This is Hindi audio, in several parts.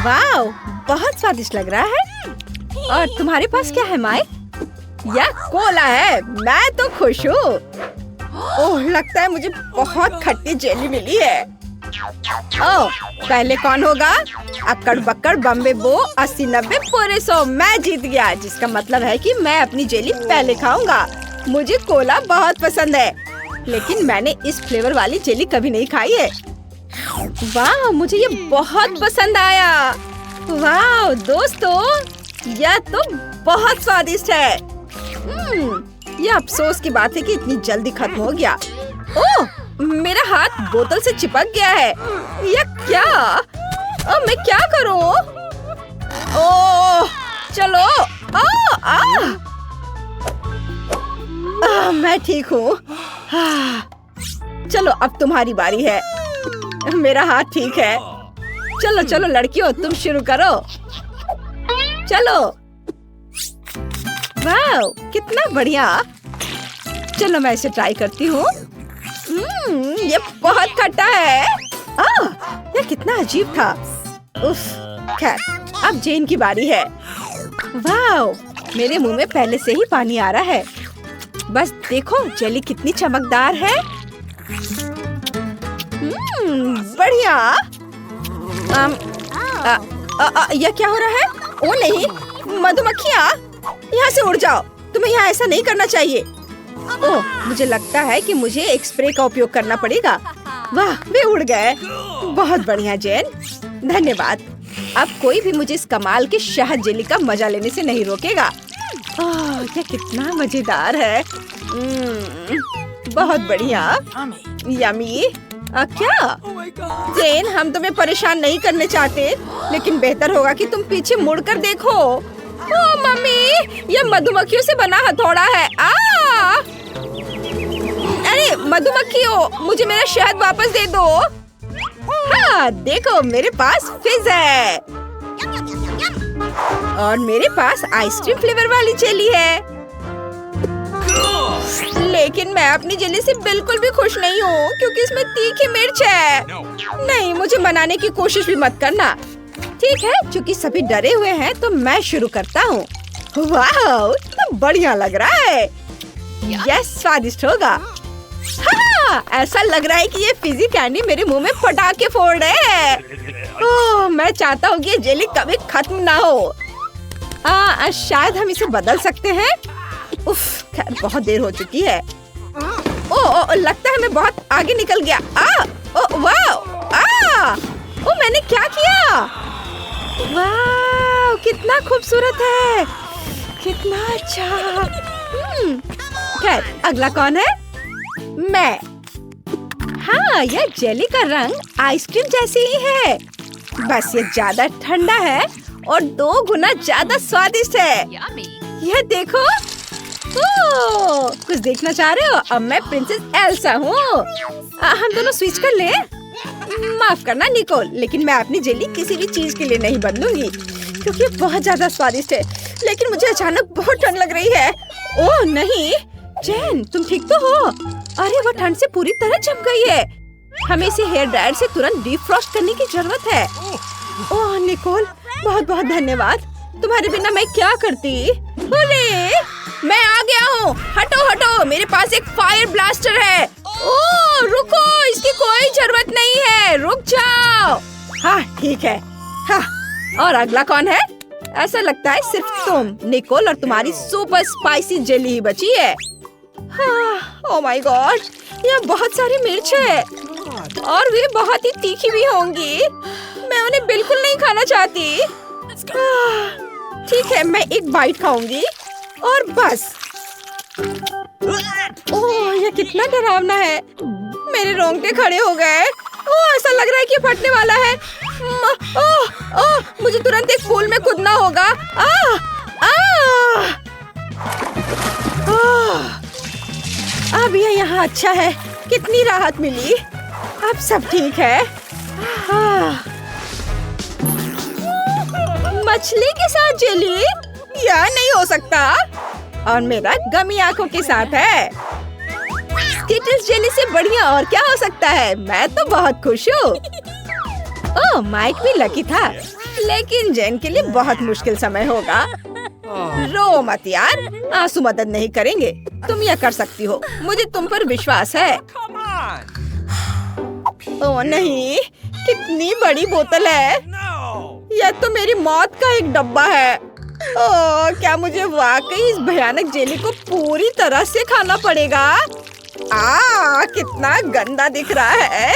वाह, बहुत स्वादिष्ट लग रहा है। और तुम्हारे पास क्या है माई? यह कोला है। मैं तो खुश हूँ। ओह, लगता है मुझे बहुत खट्टी जेली मिली है। ओह, पहले कौन होगा? अक्कड़ बक्कड़ बम्बे बो 80-90 पूरे 100। मैं जीत गया, जिसका मतलब है कि मैं अपनी जेली पहले खाऊंगा। मुझे कोला बहुत पसंद है, लेकिन मैंने इस फ्लेवर वाली जेली कभी नहीं खाई है। वाह, मुझे ये बहुत पसंद आया। वाह दोस्तों, यह तो बहुत स्वादिष्ट है। यह अफसोस की बात है कि इतनी जल्दी खत्म हो गया। ओह, मेरा हाथ बोतल से चिपक गया है। यह क्या? अब मैं क्या करूं? ओह, चलो। मैं ठीक हूँ। चलो, अब तुम्हारी बारी है। मेरा हाथ ठीक है। चलो चलो लड़कियों, तुम शुरू करो। चलो। वाह, कितना बढ़िया। चलो मैं इसे ट्राई करती हूँ। ये बहुत खट्टा है। यह कितना अजीब था। उफ, खैर, अब जेन की बारी है। वाह, मेरे मुंह में पहले से ही पानी आ रहा है। बस देखो जेली कितनी चमकदार है। बढ़िया। यह क्या हो रहा है? ओ नहीं, मधुमक्खियाँ, यहाँ से उड़ जाओ। तुम्हें यहाँ ऐसा नहीं करना चाहिए। ओह, मुझे लगता है कि मुझे एक स्प्रे का उपयोग करना पड़ेगा। वाह, वे उड़ गए। बहुत बढ़िया जेन, धन्यवाद। अब कोई भी मुझे इस कमाल के शहद जेली का मजा लेने से नहीं रोकेगा। यह कितना मजेदार है। बहुत बढ़िया। यम्मी। क्या? जेन, हम तुम्हें परेशान नहीं करने चाहते, लेकिन बेहतर होगा कि तुम पीछे मुड़कर देखो। ओह मम्मी, यह मधुमक्खियों से बना हथौड़ा है। अरे मधुमक्खियों, मुझे मेरा शहद वापस दे दो। हाँ, देखो मेरे पास फिज है और मेरे पास आइसक्रीम फ्लेवर वाली जेली है। लेकिन मैं अपनी जेली से बिल्कुल भी खुश नहीं हूँ, क्योंकि इसमें तीखी मिर्च है। नहीं, मुझे मनाने की कोशिश भी मत करना। ठीक है, क्योंकि सभी डरे हुए हैं तो मैं शुरू करता हूँ। वाह, तो बढ़िया लग रहा है। यह स्वादिष्ट होगा। हाँ, ऐसा लग रहा है कि ये फिजी कैंडी मेरे मुंह में पटाखे फोड़ रहे हैं। ओह, मैं चाहता हूँ कि ये जेली कभी खत्म ना हो। शायद हम इसे बदल सकते हैं। उफ, खैर बहुत देर हो चुकी है। ओह, लगता है मैं बहुत आगे निकल गया। वाह, मैंने क्या किया? वाह, कितना खूबसूरत है, कितना अच्छा। खैर, अगला कौन है? मैं। हाँ, यह जेली का रंग आइसक्रीम जैसे ही है, बस ये ज्यादा ठंडा है और 2 गुना ज्यादा स्वादिष्ट है। यह देखो। कुछ देखना चाह रहे हो? अब मैं प्रिंसेस एल्सा हूँ। हम दोनों स्विच कर ले। माफ करना निकोल, लेकिन मैं अपनी जेली किसी भी चीज के लिए नहीं बदलूंगी, क्योंकि ये बहुत ज्यादा स्वादिष्ट है। लेकिन मुझे अचानक बहुत ठंड लग रही है। ओह नहीं, जेन, तुम ठीक तो हो? अरे वो ठंड से पूरी तरह जम गई है। हमें इसे हेयर ड्रायर से तुरंत डीफ्रॉस्ट करने की जरूरत है। ओह निकोल, बहुत बहुत धन्यवाद। तुम्हारे बिना मैं क्या करती? बोले, मैं आ गया हूँ। हटो हटो, मेरे पास एक फायर ब्लास्टर है। ओह रुको, इसकी कोई जरूरत नहीं है, रुक जाओ। हाँ ठीक है। हाँ, और अगला कौन है? ऐसा लगता है सिर्फ तुम, निकोल, और तुम्हारी सुपर स्पाइसी जेली ही बची है। हाँ, ओह माय गॉड, यह बहुत सारी मिर्च है और वे बहुत ही तीखी भी होंगी। मैं उन्हें बिल्कुल नहीं खाना चाहती। ठीक है, मैं एक बाइट खाऊंगी और बस। ओह, यह कितना डरावना है। मेरे रोंगटे खड़े हो गए। ओह, ऐसा लग रहा है कि फटने वाला है। ओह, मुझे तुरंत एक पूल में कूदना होगा। अब ये यहाँ अच्छा है, कितनी राहत मिली। अब सब ठीक है। मछली के साथ जेली? यह नहीं हो सकता। और मेरा गमी आंखों के साथ है। स्किटल्स जेली से बढ़िया और क्या हो सकता है। मैं तो बहुत खुश हूँ। ओह, माइक भी लकी था, लेकिन जेन के लिए बहुत मुश्किल समय होगा। रो मत यार, आंसू मदद नहीं करेंगे। तुम यह कर सकती हो, मुझे तुम पर विश्वास है। ओह नहीं, कितनी बड़ी बोतल है। यह तो मेरी मौत का एक डब्बा है। ओह, क्या मुझे वाकई इस भयानक जेली को पूरी तरह से खाना पड़ेगा? कितना गंदा दिख रहा है।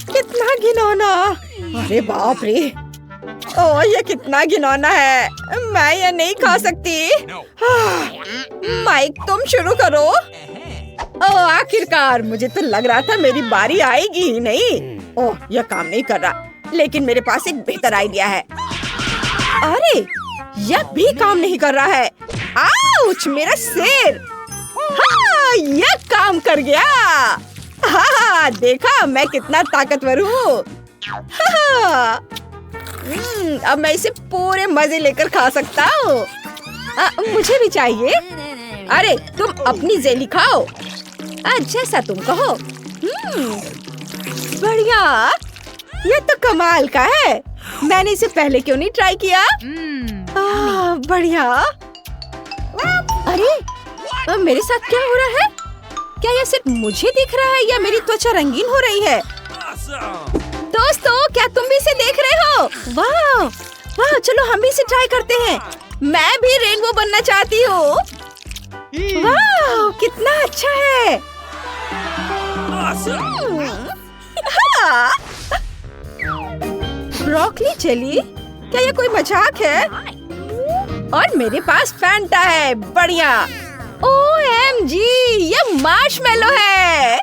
कितना घिनौना। अरे बाप रे, ओह ये कितना घिनौना है। मैं ये नहीं खा सकती। माइक तुम शुरू करो। ओह आखिरकार, मुझे तो लग रहा था मेरी बारी आएगी ही नहीं। ओह यह काम नहीं कर रहा, लेकिन मेरे पास एक बेहतर आइडिया है। अरे यह भी काम नहीं कर रहा है। आउच, मेरा सिर। हाँ, यह काम कर गया। हाँ, देखा मैं कितना ताकतवर हूँ। अब मैं इसे पूरे मजे लेकर खा सकता हूँ। मुझे भी चाहिए। अरे तुम अपनी जेली खाओ, जैसा तुम कहो। बढ़िया, ये तो कमाल का है। मैंने इसे पहले क्यों नहीं ट्राई किया? बढ़िया। अरे मेरे साथ क्या हो रहा है? क्या यह सिर्फ मुझे दिख रहा है या मेरी त्वचा रंगीन हो रही है? दोस्तों, क्या तुम भी इसे देख रहे हो? वाह वाह, चलो हम भी इसे ट्राई करते हैं। मैं भी रेनबो बनना चाहती हूँ। वाह, कितना अच्छा है। ब्रोकली जेली, क्या ये कोई मजाक है? और मेरे पास फैंटा है। बढ़िया। OMG, ये मार्शमेलो है।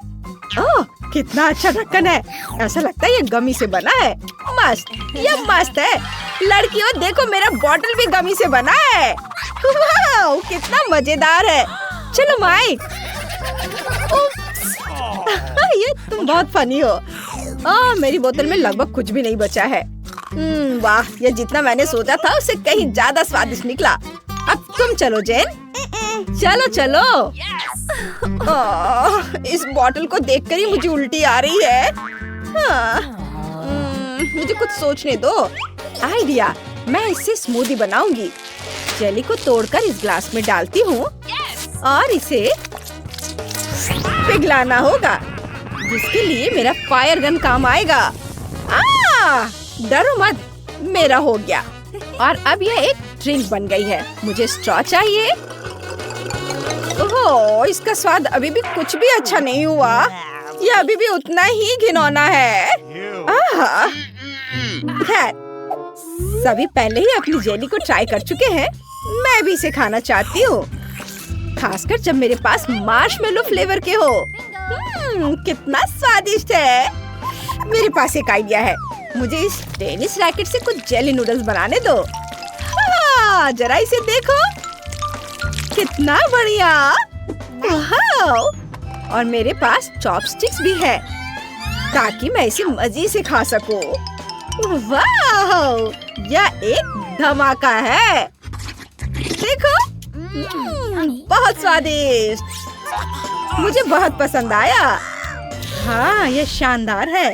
ओह, कितना अच्छा ढक्कन है। ऐसा लगता है ये गमी से बना है। मस्त, ये मस्त है। लड़कियों देखो, मेरा बॉटल भी गमी से बना है। वाह, कितना मजेदार है। चलो माइक। ये तुम बहुत फनी हो। मेरी बोतल में लगभग कुछ भी नहीं बचा है। वाह, ये जितना मैंने सोचा था उससे कहीं ज्यादा स्वादिष्ट निकला। अब तुम चलो जेन। चलो चलो। इस बॉटल को देखकर ही मुझे उल्टी आ रही है। मुझे कुछ सोचने दो। आइडिया, मैं इससे स्मूदी बनाऊंगी। जेली को तोड़कर इस ग्लास में डालती हूँ और इसे पिघलाना होगा, जिसके लिए मेरा फायर गन काम आएगा। डरो मत, मेरा हो गया। और अब यह एक ड्रिंक बन गई है। मुझे स्ट्रॉ चाहिए। ओह, इसका स्वाद अभी भी कुछ भी अच्छा नहीं हुआ। यह अभी भी उतना ही घिनौना है। खैर, सभी पहले ही अपनी जेली को ट्राई कर चुके हैं। मैं भी इसे खाना चाहती हूँ, खासकर जब मेरे पास मार्शमेलो फ्लेवर के हो। कितना स्वादिष्ट है। मेरे पास एक आइडिया है। मुझे इस टेनिस रैकेट से कुछ जेली नूडल्स बनाने दो। जरा इसे देखो, कितना बढ़िया। और मेरे पास चॉपस्टिक्स भी है, ताकि मैं इसे मजे से खा सकूं। वाह, यह एक धमाका है। देखो, बहुत स्वादिष्ट। मुझे बहुत पसंद आया। हाँ, यह शानदार है।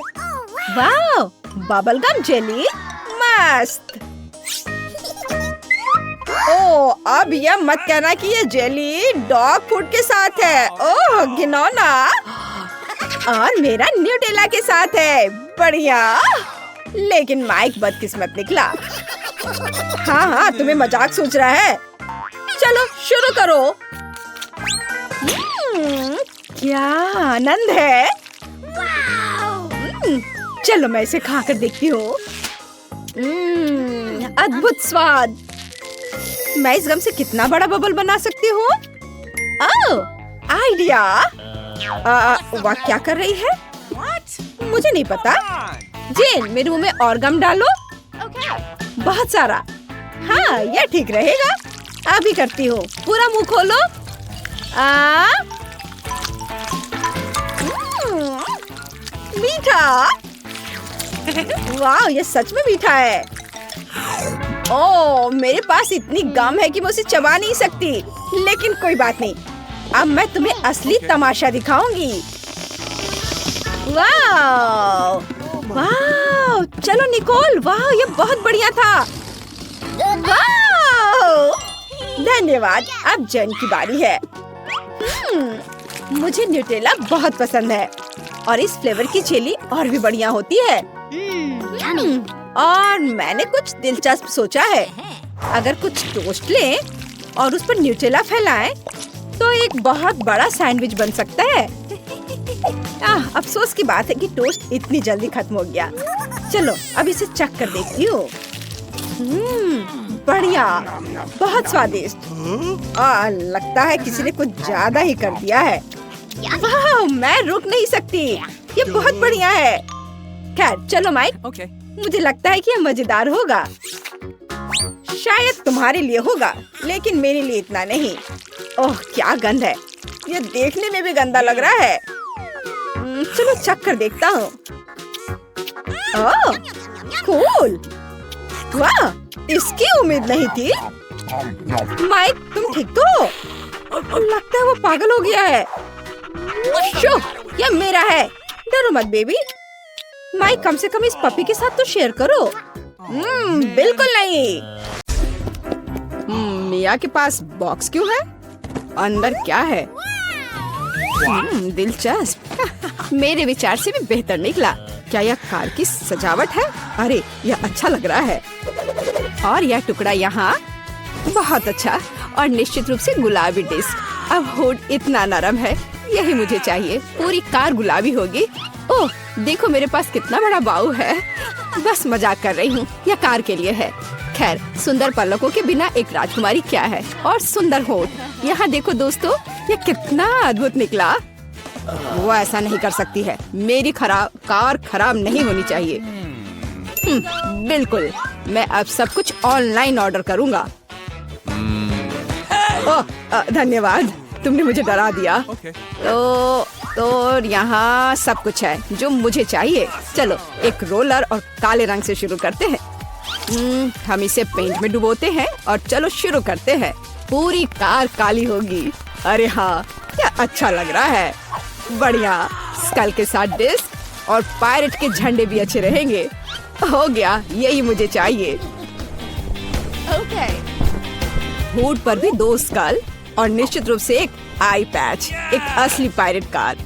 वाह, बबल गम जेली, मस्त। ओह, अब यह मत कहना कि ये जेली डॉग फूड के साथ है। ओह घिनौना। और मेरा न्यूटेला के साथ है। बढ़िया, लेकिन माइक बदकिस्मत निकला। हाँ, तुम्हें मजाक सोच रहा है। चलो शुरू करो। क्या आनंद है। चलो मैं इसे खाकर देखती हूँ। अद्भुत स्वाद। मैं इस गम से कितना बड़ा बबल बना सकती हूँ? आइडिया। वाह, क्या कर रही है? मुझे नहीं पता। जेन, मेरे मुंह में और गम डालो। बहुत सारा। हाँ, यह ठीक रहेगा। अभी करती हूँ। पूरा मुंह खोलो। मीठा। वाह, ये सच में मीठा है। ओह, मेरे पास इतनी गम है कि मैं उसे चबा नहीं सकती। लेकिन कोई बात नहीं, अब मैं तुम्हें असली तमाशा दिखाऊंगी। वाह वाह, चलो निकोल, वाह ये बहुत बढ़िया था। वाह धन्यवाद, अब जैन की बारी है। मुझे न्यूटेला बहुत पसंद है और इस फ्लेवर की जेली और भी बढ़िया होती है। और मैंने कुछ दिलचस्प सोचा है। अगर कुछ टोस्ट लें और उस पर न्यूटेला फैलाएं, तो एक बहुत बड़ा सैंडविच बन सकता है। अफसोस की बात है कि टोस्ट इतनी जल्दी खत्म हो गया। चलो अब इसे चख कर देखती हूँ। बढ़िया, बहुत स्वादिष्ट। लगता है किसी ने कुछ ज्यादा ही कर दिया है। वाह, मैं रुक नहीं सकती, ये बहुत बढ़िया है। खैर चलो माइक, मुझे लगता है कि यह मजेदार होगा। शायद तुम्हारे लिए होगा, लेकिन मेरे लिए इतना नहीं। ओह क्या गंध है, ये देखने में भी गंदा लग रहा है। चलो चख कर देखता हूँ। ओह कूल, वाह इसकी उम्मीद नहीं थी। माइक तुम ठीक तो? लगता है वो पागल हो गया है। शो, ये मेरा है, डरो मत बेबी। माइक कम से कम इस पपी के साथ तो शेयर करो। बिल्कुल नहीं। मिया के पास बॉक्स क्यों है? अंदर क्या है? दिलचस्प। मेरे विचार से भी बेहतर निकला। क्या यह कार की सजावट है? अरे यह अच्छा लग रहा है। और यह टुकड़ा यहाँ बहुत अच्छा, और निश्चित रूप से गुलाबी डिस्क। अब हुड इतना नरम है, यही मुझे चाहिए। पूरी कार गुलाबी होगी। ओह देखो मेरे पास कितना बड़ा बाऊ है। बस मजाक कर रही हूँ, यह कार के लिए है। खैर सुंदर पलकों के बिना एक राजकुमारी क्या है, और सुंदर होठ। यहाँ देखो दोस्तों, यह कितना अद्भुत निकला। वो ऐसा नहीं कर सकती है। मेरी कार खराब नहीं होनी चाहिए। बिल्कुल, मैं अब सब कुछ ऑनलाइन ऑर्डर करूँगा। ओह धन्यवाद, तुमने मुझे डरा दिया। तो यहाँ सब कुछ है जो मुझे चाहिए। चलो एक रोलर और काले रंग से शुरू करते हैं। हम इसे पेंट में डुबोते हैं और चलो शुरू करते हैं। पूरी कार काली होगी। अरे हाँ, क्या अच्छा लग रहा है। बढ़िया, स्कल के साथ डिस्क और पायरेट के झंडे भी अच्छे रहेंगे। हो गया, यही मुझे चाहिए। हुड पर भी 2 स्कल और निश्चित रूप से एक आई पैच, एक असली पायरेट कार।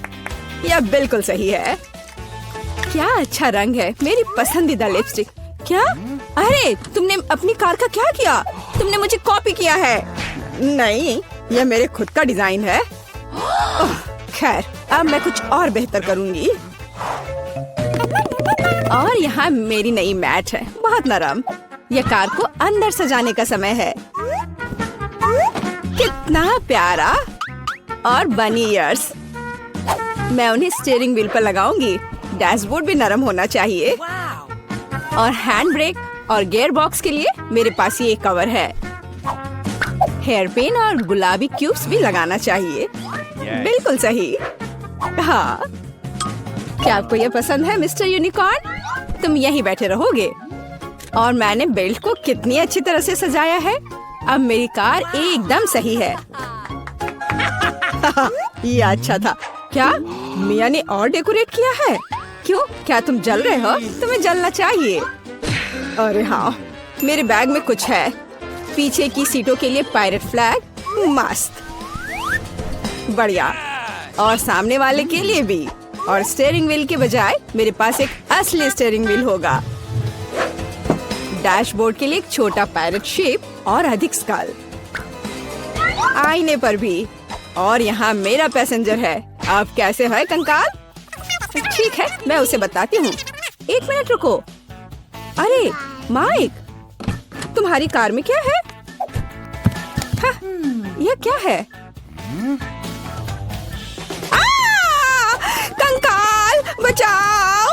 यह बिल्कुल सही है। क्या अच्छा रंग है, मेरी पसंदीदा लिपस्टिक। क्या? अरे तुमने अपनी कार का क्या किया? तुमने मुझे कॉपी किया है। नहीं, यह मेरे खुद का डिजाइन है। खैर अब मैं कुछ और बेहतर करूंगी। और यहाँ मेरी नई मैट है, बहुत नरम। यह कार को अंदर सजाने का समय है। कितना प्यारा। और बनी ईयर्स, मैं उन्हें स्टीयरिंग व्हील पर लगाऊंगी। डैशबोर्ड भी नरम होना चाहिए। और हैंड ब्रेक और गियर बॉक्स के लिए मेरे पास ये कवर है। हेयर पिन और गुलाबी क्यूब्स भी लगाना चाहिए। बिल्कुल सही। हाँ, क्या आपको ये पसंद है मिस्टर यूनिकॉर्न? तुम यहीं बैठे रहोगे। और मैंने बेल्ट को कितनी अच्छी तरह से सजाया है। अब मेरी कार एकदम सही है। ये अच्छा था। क्या मिया ने और डेकोरेट किया है? क्यों, क्या तुम जल रहे हो? तुम्हें जलना चाहिए। अरे हाँ, मेरे बैग में कुछ है। पीछे की सीटों के लिए पायरेट फ्लैग, मस्त, बढ़िया। और सामने वाले के लिए भी। और स्टीयरिंग व्हील के बजाय मेरे पास एक असली स्टीयरिंग व्हील होगा। डैशबोर्ड के लिए एक छोटा पायरेट शेप और अधिक स्कल। आईने पर भी। और यहाँ मेरा पैसेंजर है। अब कैसे है कंकाल? ठीक है, मैं उसे बताती हूँ। 1 मिनट रुको। अरे माइक, तुम्हारी कार में क्या है? हाँ, यह क्या है? कंकाल बचाओ।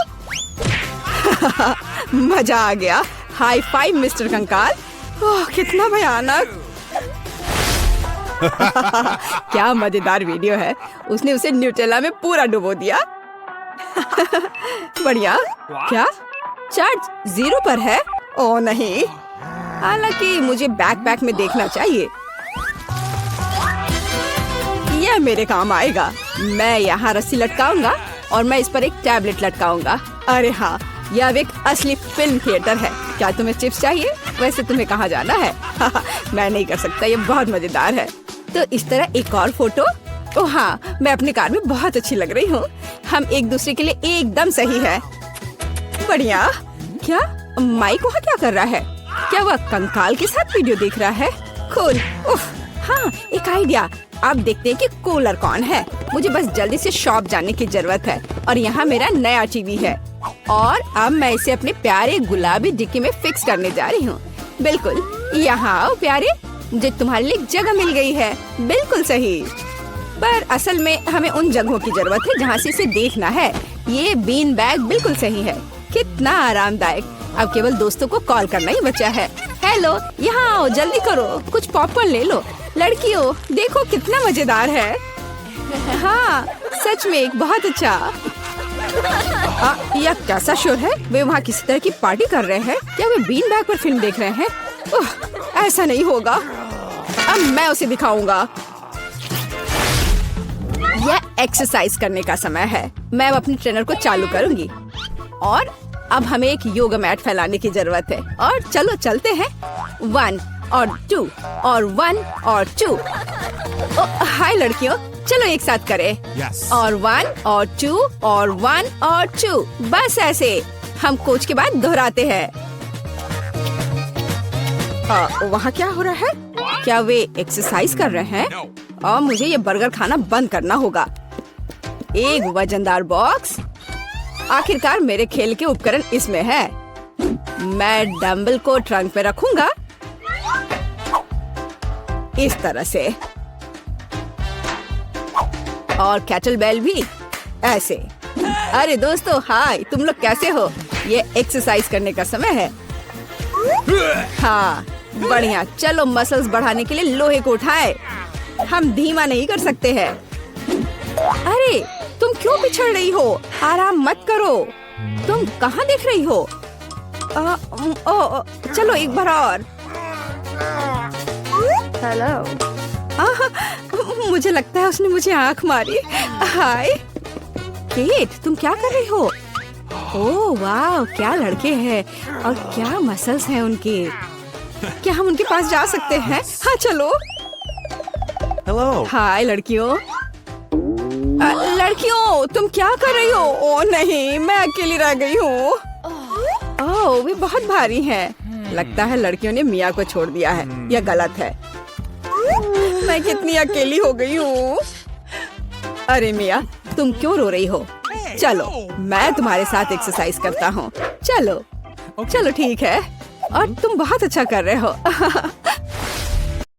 मजा आ गया। हाई फाइव मिस्टर कंकाल। ओह कितना भयानक। क्या मजेदार वीडियो है। उसने उसे न्यूटेला में पूरा डुबो दिया। बढ़िया। क्या चार्ज 0 पर है? ओह नहीं, हालांकि मुझे बैकपैक में देखना चाहिए। यह मेरे काम आएगा। मैं यहाँ रस्सी लटकाऊंगा और मैं इस पर एक टैबलेट लटकाऊंगा। अरे हाँ, यह अब एक असली फिल्म थिएटर है। क्या तुम्हें चिप्स चाहिए? वैसे तुम्हें कहाँ जाना है? मैं नहीं कर सकता, ये बहुत मजेदार है। तो इस तरह एक और फोटो। ओह हाँ, मैं अपनी कार में बहुत अच्छी लग रही हूँ। हम एक दूसरे के लिए एकदम सही है। बढ़िया। क्या माइक वहाँ क्या कर रहा है? क्या वह कंकाल के साथ वीडियो देख रहा है? कूल। उफ, हाँ, एक आइडिया। अब देखते हैं कि कूलर कौन है। मुझे बस जल्दी से शॉप जाने की जरूरत है और यहाँ मेरा नया टीवी है और अब मैं इसे अपने प्यारे गुलाबी डिक्की में फिक्स करने जा रही हूँ। बिल्कुल, यहाँ आओ प्यारे, मुझे तुम्हारे लिए जगह मिल गई है। बिल्कुल सही, पर असल में हमें उन जगहों की जरूरत है जहाँ से इसे देखना है। ये बीन बैग बिल्कुल सही है। कितना आरामदायक। अब केवल दोस्तों को कॉल करना ही बचा है। हेलो, यहाँ आओ, जल्दी करो, कुछ पॉपकॉर्न ले लो। लड़कियों, देखो कितना मजेदार है। हाँ, सच में एक बहुत अच्छा। यह कैसा शोर है? वे वहाँ किसी तरह की पार्टी कर रहे हैं। क्या वे बीन बैग पर फिल्म देख रहे हैं? ऐसा नहीं होगा। अब मैं उसे दिखाऊंगा। यह एक्सरसाइज करने का समय है। मैं अब अपने ट्रेनर को चालू करूंगी और अब हमें एक योगा मैट फैलाने की जरूरत है। और चलो चलते हैं। 1 और 2 और 1 और 2। हाय लड़कियों, चलो एक साथ करें। और 1 और 2 और 1 और 2। बस ऐसे हम कोच के बाद दोहराते हैं। वहाँ क्या हो रहा है? क्या वे एक्सरसाइज कर रहे हैं? और मुझे ये बर्गर खाना बंद करना होगा। एक वजनदार बॉक्स। आखिरकार मेरे खेल के उपकरण इसमें है। मैं डंबल को ट्रंक पे रखूंगा इस तरह से और कैटल बेल भी ऐसे। अरे दोस्तों, हाय, तुम लोग कैसे हो? ये एक्सरसाइज करने का समय है। हाँ, बढ़िया। चलो मसल्स बढ़ाने के लिए लोहे को उठाए। हम धीमा नहीं कर सकते हैं। अरे तुम क्यों पिछड़ रही हो? आराम मत करो। तुम कहाँ देख रही हो? चलो एक बार और। हेलो। मुझे लगता है उसने मुझे आंख मारी। हाय केट, तुम क्या कर रही हो? ओह वाह, क्या लड़के हैं और क्या मसल्स हैं उनके। क्या हम उनके पास जा सकते हैं? हाँ चलो। हेलो। हाय लड़कियों। लड़कियों, तुम क्या कर रही हो? ओह नहीं, मैं अकेली रह गई हूँ। ओह, वे बहुत भारी हैं। लगता है लड़कियों ने मिया को छोड़ दिया है। यह गलत है। मैं कितनी अकेली हो गई हूँ। अरे मिया, तुम क्यों रो रही हो? चलो मैं तुम्हारे साथ एक्सरसाइज करता हूँ। चलो चलो ठीक है। और तुम बहुत अच्छा कर रहे हो।